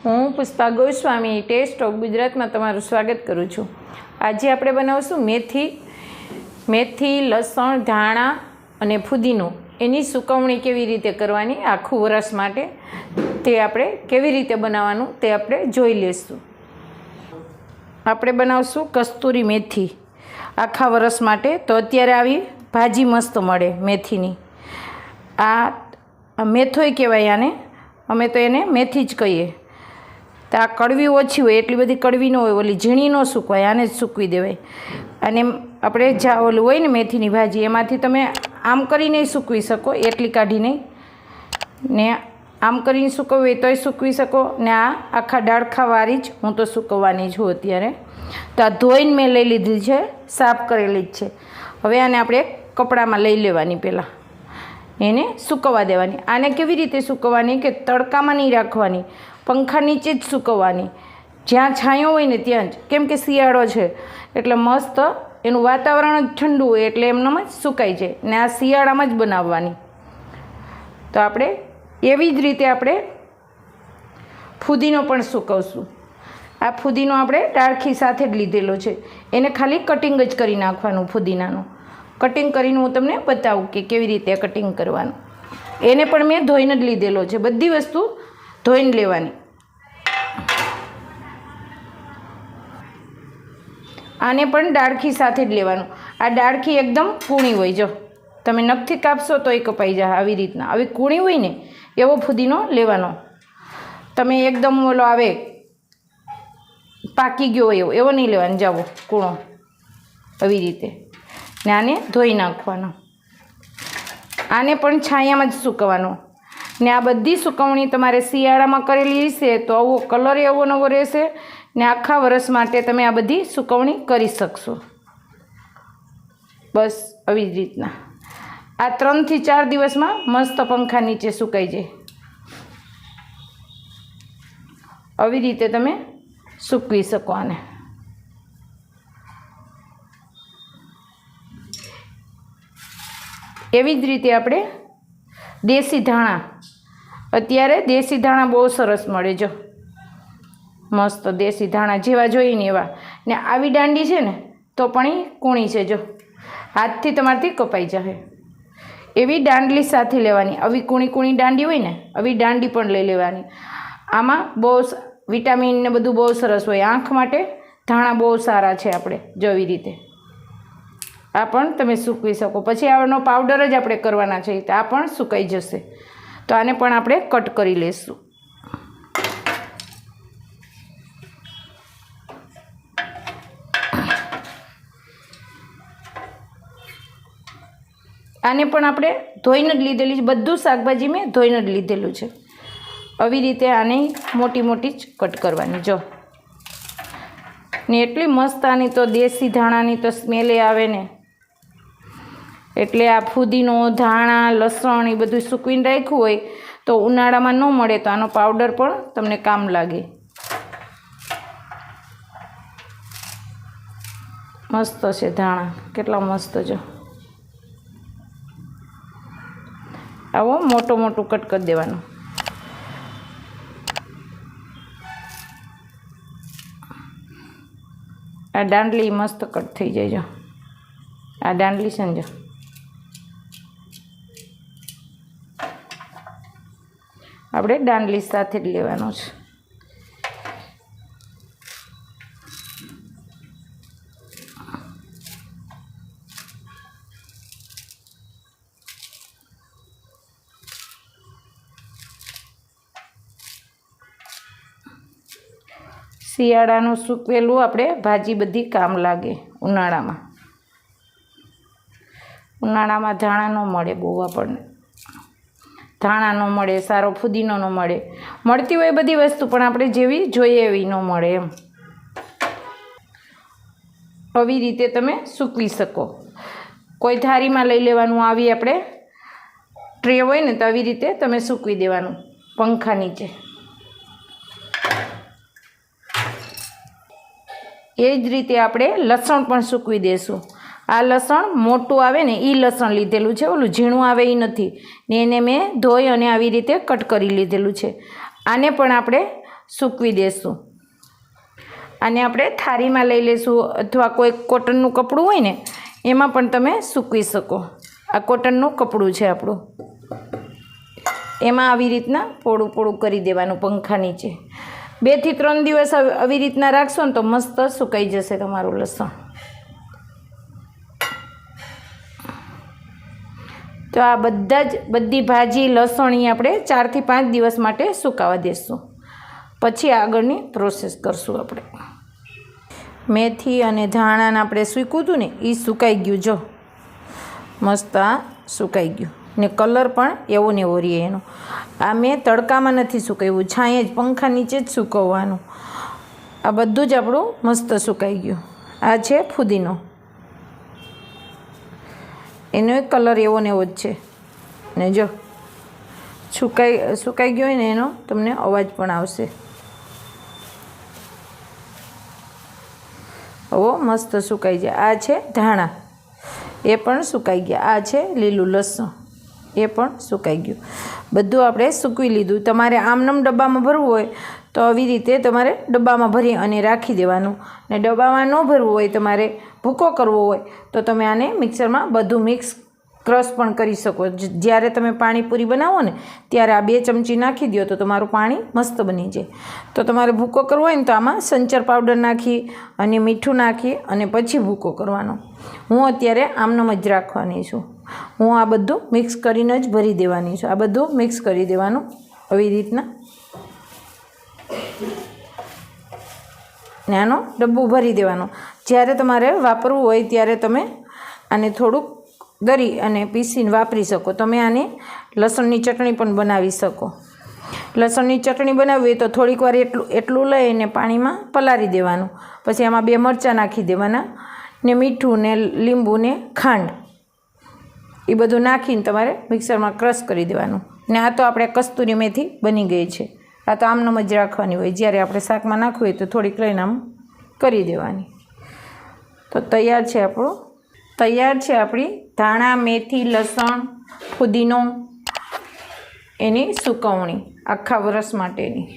હું Pushpa Goswami test of ગુજરાતમાં તમારું સ્વાગત કરું છું। આજે આપણે બનાવશું મેથી, લસણ, ધાણા અને ફુદીનો એની સુકવણી કેવી રીતે કરવાની આખું વરસ માટે તે આપણે કેવી રીતે બનાવવાનું તે આપણે જોઈ લઈશું। આપણે બનાવશું કસ્તુરી મેથી આખા વરસ માટે। તો અત્યારે આવી ભાજી મસ્ત મળે મેથીની। આ મેથોય કહેવાય આને, અમે તો એને મેથી જ કહીએ। તો આ કડવી ઓછી હોય, એટલી બધી કડવી ન હોય, ઓલી ઝીણી ન સૂકવાય, આને જ સૂકવી દેવાય। અને આપણે ઓલું હોય ને મેથીની ભાજી, એમાંથી તમે આમ કરીને સૂકવી શકો, એટલી કાઢી નહીં ને આમ કરીને સૂકવવી હોય તોય સૂકવી શકો ને આ આખા ડાળખાવાળી જ હું તો સૂકવવાની છું અત્યારે। તો આ ધોઈને મેં લઈ લીધી છે, સાફ કરેલી જ છે। હવે આને આપણે કપડામાં લઈ લેવાની, પહેલાં એને સૂકવવા દેવાની। આને કેવી રીતે સૂકવવાની કે તડકામાં નહીં રાખવાની, પંખા નીચે જ સૂકવવાની, જ્યાં છાંયો હોય ને ત્યાં જ, કેમ કે શિયાળો છે એટલે મસ્ત એનું વાતાવરણ જ ઠંડુ હોય એટલે એમનામ જ સુકાઈ જાય ને આ શિયાળામાં જ બનાવવાની। તો આપણે એવી જ રીતે આપણે ફુદીનો પણ સૂકવશું। આ ફુદીનો આપણે ડાળખી સાથે જ લીધેલો છે, એને ખાલી કટિંગ જ કરી નાખવાનું ફુદીનાનું। કટિંગ કરીને હું તમને બતાવું કે કેવી રીતે કટિંગ કરવાનું। એને પણ મેં ધોઈને જ લીધેલો છે, બધી વસ્તુ ધોઈને લેવાની। આને પણ ડાળખી સાથે જ લેવાનું। આ ડાળખી એકદમ કૂણી હોય, જો તમે નખથી કાપશો તો એ કપાઈ જાય, આવી રીતના આવી કૂણી હોય ને એવો ફુદીનો લેવાનો। તમે એકદમ ઓલો આવે પાકી ગયો હોય એવો નહીં લેવાનો, જાવો કૂણો આવી રીતે ને આને ધોઈ નાખવાનો। આને પણ છાયામાં જ સૂકવવાનો ને આ બધી સુકવણી તમારે શિયાળામાં કરેલી હશે તો આવો કલર એવો નવો રહેશે ને આખા વરસ માટે તમે આ બધી સુકવણી કરી શકશો। બસ આવી જ રીતના આ 3 થી 4 દિવસમાં મસ્ત પંખા નીચે સુકાઈ જાય। આવી રીતે તમે સૂકવી શકો આને। એવી જ રીતે આપણે દેશી ધાણા, અત્યારે દેશી ધાણા બહુ સરસ મળે, જો મસ્ત દેશી ધાણા જેવા જોઈએ ને એવા ને આવી દાંડી છે ને તો પણ એ કૂણી છે, જો હાથથી તમારાથી કપાઈ જશે એવી દાંડલી સાથે લેવાની। આવી કૂણી દાંડી હોય ને આવી દાંડી પણ લઈ લેવાની। આમાં બહુ વિટામિન ને બધું બહુ સરસ હોય, આંખ માટે ધાણા બહુ સારા છે આપણે, જો એવી રીતે આ પણ તમે સૂકવી શકો। પછી આનો પાવડર જ આપણે કરવાના છે, તો આ પણ સુકાઈ જશે। તો આને પણ આપણે કટ કરી લઈશું। આને પણ આપણે ધોઈને જ લીધેલી છે, બધું શાકભાજી મેં ધોઈને જ લીધેલું છે। આવી રીતે આને મોટી મોટી જ કટ કરવાની, જો ને એટલી મસ્ત આની તો દેશી ધાણાની તો સ્મેલે આવે ને, એટલે આ ફુદીનો, ધાણા, લસણ એ બધું સૂકવીને રાખ્યું હોય તો ઉનાળામાં ન મળે તો આનો પાવડર પણ તમને કામ લાગે। મસ્ત છે ધાણા, કેટલા મસ્ત, જો આવો મોટું કટ કરી દેવાનું। આ દાંડલી મસ્ત કટ થઈ જાય, જો આ દાંડલી છે ને, જો આપણે દાંડલી સાથે જ લેવાનો છે। શિયાળાનું સૂકવેલું આપણે ભાજી બધી કામ લાગે। ઉનાળામાં ધાણા ન મળે બહુ, આપણને ધાણા ન મળે, સારો ફુદીનો ન મળે, મળતી હોય બધી વસ્તુ પણ આપણે જેવી જોઈએ એવી ન મળે એમ। આવી રીતે તમે સૂકવી શકો। કોઈ થાળીમાં લઈ લેવાનું, આવી આપણે ટ્રે હોય ને તો આવી રીતે તમે સૂકવી દેવાનું પંખા નીચે। એ જ રીતે આપણે લસણ પણ સૂકવી દઈશું। આ લસણ મોટું આવે ને એ લસણ લીધેલું છે, ઓલું ઝીણું આવે એ નથી ને, એને મેં ધોઈ અને આવી રીતે કટ કરી લીધેલું છે। આને પણ આપણે સૂકવી દેશું. આને આપણે થાળીમાં લઈ લઈશું અથવા કોઈ કોટનનું કપડું હોય ને એમાં પણ તમે સૂકવી શકો. આ કોટનનું કપડું છે આપણું, એમાં આવી રીતના પોળું પોળું કરી દેવાનું પંખા નીચે. 2 થી 3 દિવસ આવી રીતના રાખશો ને તો મસ્ત સુકાઈ જશે તમારું લસણ. તો આ બધી ભાજી લસણ આપણે 4 થી 5 દિવસ માટે સુકાવા દેશું. પછી આગળની પ્રોસેસ કરશું આપણે. મેથી અને ધાણાને આપણે સૂકવ્યું હતું ને એ સુકાઈ ગયું. જો મસ્ત આ સુકાઈ ગયું ને કલર પણ એવો ને એવો રહે એનો. આ મેં તડકામાં નથી સુકાવ્યું, છાંયે જ પંખા નીચે જ સૂકવવાનું. આ બધું જ આપણું મસ્ત સુકાઈ ગયું. આ છે ફુદીનો, એનો કલર એવો ને એવો જ છે. ને જો સુકાઈ ગયો હોય ને એનો તમને અવાજ પણ આવશે. હવે મસ્ત સુકાઈ જાય. આ છે ધાણા, એ પણ સુકાઈ ગયા. આ છે લીલું લસણ, એ પણ સુકાઈ ગયું. બધું આપણે સૂકવી લીધું. તમારે આમનામ ડબ્બામાં ભરવું હોય તો આવી રીતે તમારે ડબ્બામાં ભરી અને રાખી દેવાનું. ને ડબ્બામાં ન ભરવું હોય, તમારે ભૂકો કરવો હોય તો તમે આને મિક્સરમાં બધું મિક્સ ક્રશ પણ કરી શકો. જ્યારે તમે પાણીપુરી બનાવો ને ત્યારે આ 2 ચમચી નાખી દો તો તમારું પાણી મસ્ત બની જાય. તો તમારે ભૂકો કરવો હોય ને તો આમાં સંચર પાવડર નાખી અને મીઠું નાખી અને પછી ભૂકો કરવાનો. હું અત્યારે આમનામ જ રાખવાની છું. હું આ બધું મિક્સ કરીને જ ભરી દેવાની છું. આ બધું મિક્સ કરી દેવાનું આવી રીતના. ને આનો ડબ્બું ભરી દેવાનું. જ્યારે તમારે વાપરવું હોય ત્યારે તમે આને થોડુંક દરી અને પીસીને વાપરી શકો. તમે આને લસણની ચટણી પણ બનાવી શકો. લસણની ચટણી બનાવવી હોય તો થોડીક વાર એટલું લઈને પાણીમાં પલાળી દેવાનું. પછી આમાં 2 મરચાં નાખી દેવાના ને મીઠું ને લીંબુ ને ખાંડ, એ બધું નાખીને તમારે મિક્સરમાં ક્રશ કરી દેવાનું. ને આ તો આપણે કસ્તુરી મેથી બની ગઈ છે. આ તો આમનામ જ રાખવાની હોય. જ્યારે આપણે શાકમાં નાખવું હોય તો થોડીક લઈને આમ કરી દેવાની. તો તૈયાર છે આપણી ધાણા, મેથી, લસણ, ફુદીનો એની સૂકવણી આખા વરસ માટેની.